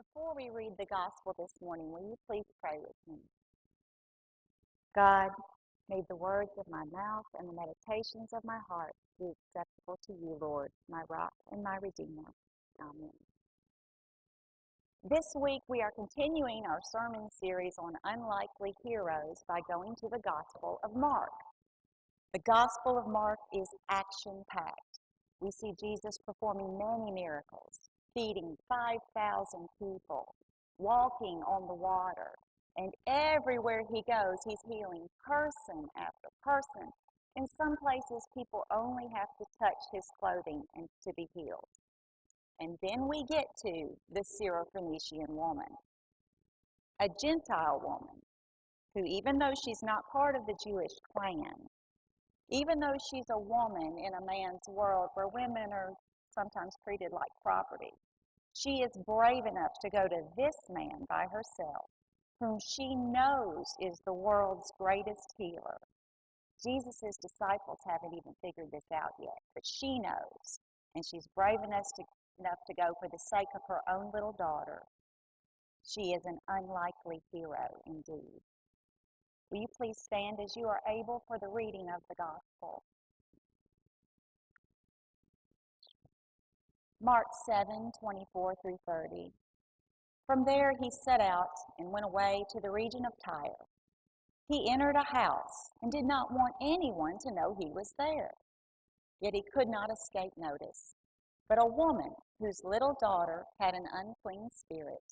Before we read the gospel this morning, will you please pray with me? God, may the words of my mouth and the meditations of my heart be acceptable to you, Lord, my rock and my redeemer. Amen. This week we are continuing our sermon series on unlikely heroes by going to the Gospel of Mark. The Gospel of Mark is action-packed. We see Jesus performing many miracles, feeding 5,000 people, walking on the water, and everywhere he goes, he's healing person after person. In some places, people only have to touch his clothing and to be healed. And then we get to the Syrophoenician woman, a Gentile woman, who even though she's not part of the Jewish clan, even though she's a woman in a man's world where women are sometimes treated like property, she is brave enough to go to this man by herself, whom she knows is the world's greatest healer. Jesus' disciples haven't even figured this out yet, but she knows, and she's brave enough to go for the sake of her own little daughter. She is an unlikely hero indeed. Will you please stand as you are able for the reading of the gospel? Mark 7:24 through 30. From there he set out and went away to the region of Tyre. He entered a house and did not want anyone to know he was there. Yet he could not escape notice. But a woman whose little daughter had an unclean spirit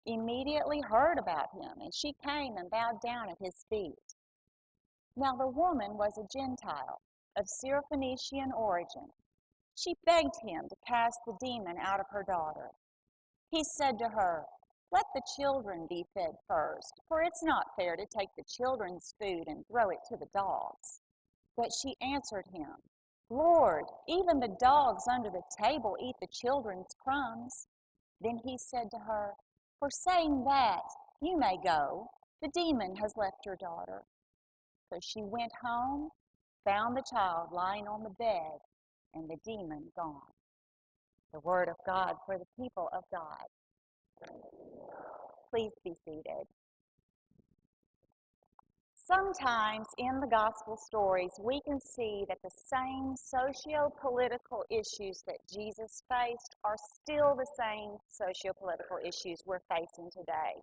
immediately heard about him, and she came and bowed down at his feet. Now the woman was a Gentile of Syrophoenician origin. She begged him to cast the demon out of her daughter. He said to her, "Let the children be fed first, for it's not fair to take the children's food and throw it to the dogs." But she answered him, "Lord, even the dogs under the table eat the children's crumbs." Then he said to her, "For saying that, you may go. The demon has left your daughter." So she went home, found the child lying on the bed, and the demon gone. The word of God for the people of God. Please be seated. Sometimes in the gospel stories, we can see that the same socio-political issues that Jesus faced are still the same socio-political issues we're facing today.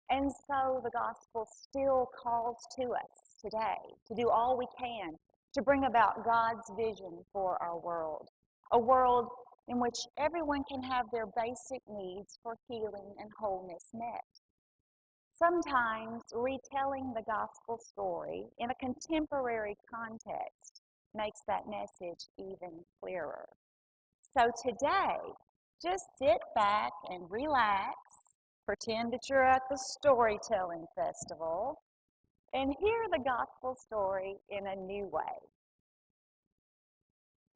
And so the gospel still calls to us today to do all we can to bring about God's vision for our world, a world in which everyone can have their basic needs for healing and wholeness met. Sometimes retelling the gospel story in a contemporary context makes that message even clearer. So today, just sit back and relax, pretend that you're at the storytelling festival, and hear the gospel story in a new way.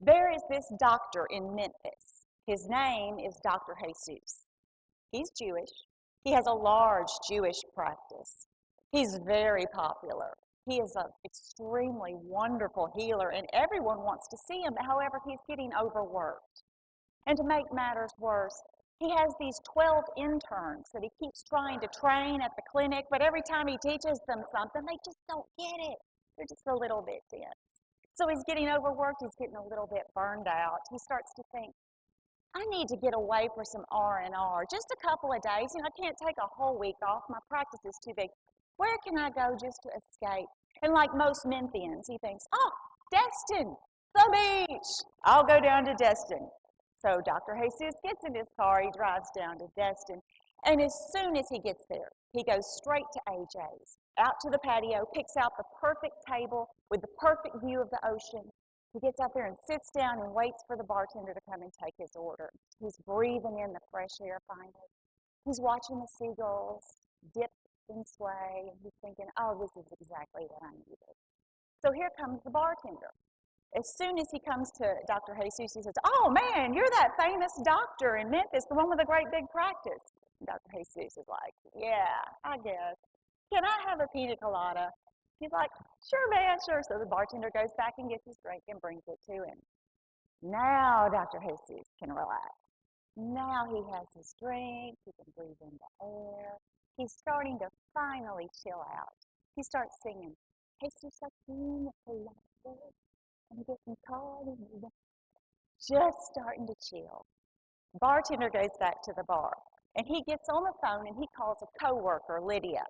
There is this doctor in Memphis. His name is Dr. Jesus. He's Jewish. He has a large Jewish practice. He's very popular. He is an extremely wonderful healer, and everyone wants to see him. However, he's getting overworked. And to make matters worse, he has these 12 interns that he keeps trying to train at the clinic, but every time he teaches them something, they just don't get it. They're just a little bit dense. So he's getting overworked. He's getting a little bit burned out. He starts to think, I need to get away for some R&R, just a couple of days. I can't take a whole week off. My practice is too big. Where can I go just to escape? And like most Memphians, he thinks, Destin, the beach. I'll go down to Destin. So Dr. Jesus gets in his car. He drives down to Destin. And as soon as he gets there, he goes straight to AJ's, out to the patio, picks out the perfect table with the perfect view of the ocean. He gets out there and sits down and waits for the bartender to come and take his order. He's breathing in the fresh air finally. He's watching the seagulls dip and sway, and he's thinking, this is exactly what I needed. So here comes the bartender. As soon as he comes to Dr. Jesus, he says, "Oh man, you're that famous doctor in Memphis, the one with the great big practice." And Dr. Jesus is like, "Yeah, I guess. Can I have a pina colada?" He's like, "Sure, man, sure." So the bartender goes back and gets his drink and brings it to him. Now Dr. Jesus can relax. Now he has his drink, he can breathe in the air. He's starting to finally chill out. He starts singing, Jesus aquí me I'm getting caught in the just starting to chill. Bartender goes back to the bar, and he gets on the phone and he calls a coworker, Lydia.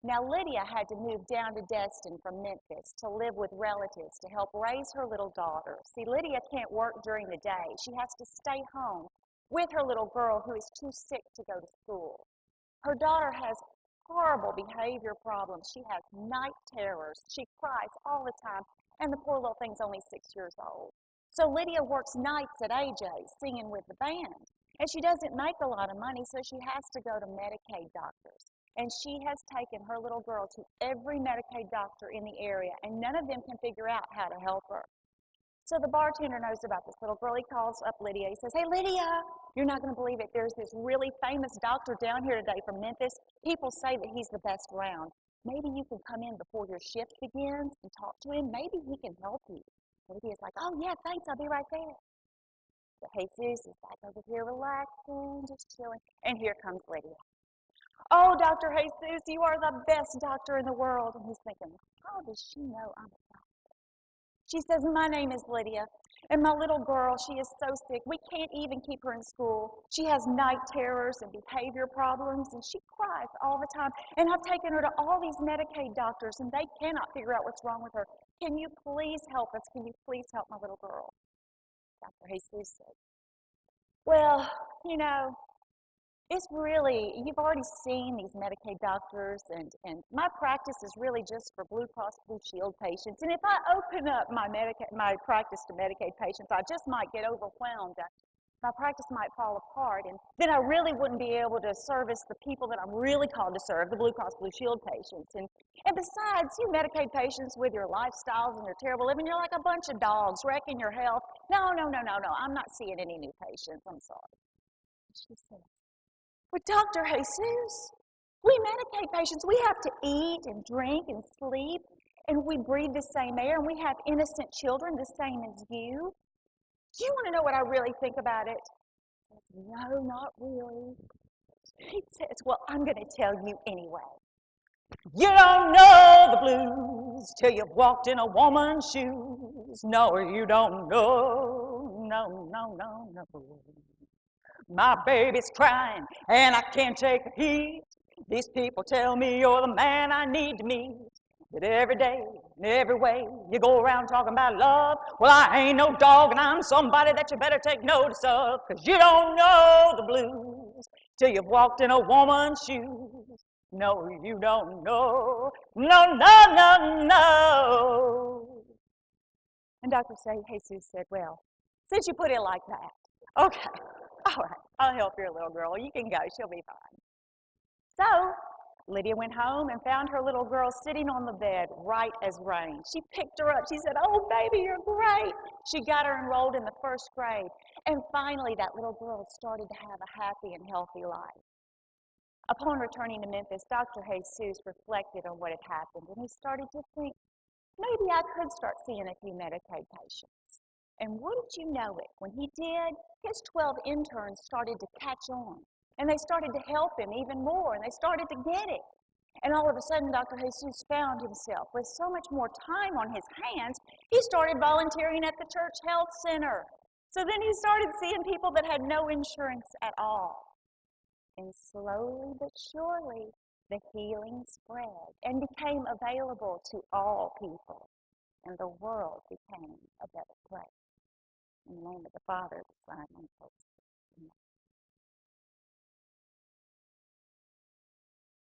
Now, Lydia had to move down to Destin from Memphis to live with relatives to help raise her little daughter. See, Lydia can't work during the day. She has to stay home with her little girl who is too sick to go to school. Her daughter has horrible behavior problems. She has night terrors. She cries all the time, and the poor little thing's only 6 years old. So Lydia works nights at AJ's singing with the band. And she doesn't make a lot of money, so she has to go to Medicaid doctors. And she has taken her little girl to every Medicaid doctor in the area, and none of them can figure out how to help her. So the bartender knows about this little girl. He calls up Lydia. He says, hey, Lydia, you're not going to believe it. There's this really famous doctor down here today from Memphis. People say that he's the best around. Maybe you can come in before your shift begins and talk to him. Maybe he can help you. Lydia's like, oh, yeah, thanks. I'll be right there. But Jesus is back over here relaxing, just chilling. And here comes Lydia. Oh, Dr. Jesus, you are the best doctor in the world. And he's thinking, how does she know I'm a doctor? She says, my name is Lydia, and my little girl, she is so sick. We can't even keep her in school. She has night terrors and behavior problems, and she cries all the time. And I've taken her to all these Medicaid doctors, and they cannot figure out what's wrong with her. Can you please help us? Can you please help my little girl? Dr. Jesus said, well, you know, it's really, you've already seen these Medicaid doctors, and my practice is really just for Blue Cross Blue Shield patients. And if I open up my practice to Medicaid patients, I just might get overwhelmed. My practice might fall apart, and then I really wouldn't be able to service the people that I'm really called to serve, the Blue Cross Blue Shield patients. And besides, you Medicaid patients with your lifestyles and your terrible living, you're like a bunch of dogs wrecking your health. No, I'm not seeing any new patients. I'm sorry. She says, but Dr. Jesus, we Medicaid patients, we have to eat and drink and sleep, and we breathe the same air, and we have innocent children the same as you. Do you want to know what I really think about it? Says, no, not really. He says, well, I'm going to tell you anyway. You don't know the blues till you've walked in a woman's shoes. No, you don't know. No. My baby's crying, and I can't take the heat. These people tell me you're the man I need to meet. But every day, in every way, you go around talking about love. Well, I ain't no dog, and I'm somebody that you better take notice of, 'cause you don't know the blues till you've walked in a woman's shoes. No, you don't know. No. And Dr. Jesus said, well, since you put it like that, okay, all right, I'll help your little girl. You can go. She'll be fine. So Lydia went home and found her little girl sitting on the bed, right as rain. She picked her up. She said, oh, baby, you're great. She got her enrolled in the first grade. And finally, that little girl started to have a happy and healthy life. Upon returning to Memphis, Dr. Jesus reflected on what had happened, and he started to think, maybe I could start seeing a few Medicaid patients. And wouldn't you know it, when he did, his 12 interns started to catch on. And they started to help him even more, and they started to get it. And all of a sudden, Dr. Jesus found himself with so much more time on his hands, he started volunteering at the church health center. So then he started seeing people that had no insurance at all. And slowly but surely, the healing spread and became available to all people. And the world became a better place. In the name of the Father, the Son, and the Holy Spirit.